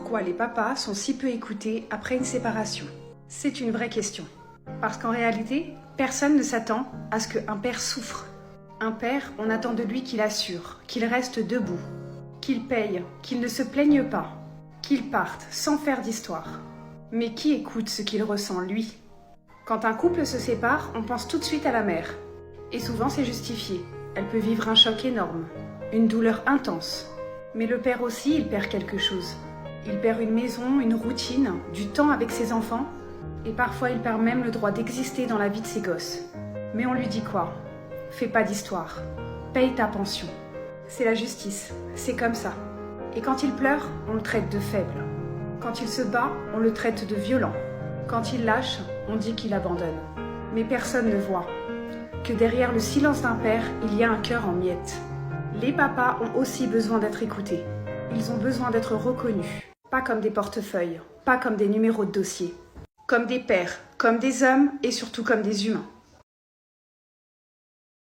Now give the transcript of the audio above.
Pourquoi les papas sont si peu écoutés après une séparation? C'est une vraie question. Parce qu'en réalité, personne ne s'attend à ce qu'un père souffre. Un père, on attend de lui qu'il assure, qu'il reste debout, qu'il paye, qu'il ne se plaigne pas, qu'il parte sans faire d'histoire. Mais qui écoute ce qu'il ressent, lui? Quand un couple se sépare, on pense tout de suite à la mère. Et souvent c'est justifié. Elle peut vivre un choc énorme, une douleur intense. Mais le père aussi, il perd quelque chose. Il perd une maison, une routine, du temps avec ses enfants. Et parfois il perd même le droit d'exister dans la vie de ses gosses. Mais on lui dit quoi? Fais pas d'histoire. Paye ta pension. C'est la justice, c'est comme ça. Et quand il pleure, on le traite de faible. Quand il se bat, on le traite de violent. Quand il lâche, on dit qu'il abandonne. Mais personne ne voit que derrière le silence d'un père, il y a un cœur en miettes. Les papas ont aussi besoin d'être écoutés. Ils ont besoin d'être reconnus. Pas comme des portefeuilles, pas comme des numéros de dossier. Comme des pères, comme des hommes et surtout comme des humains.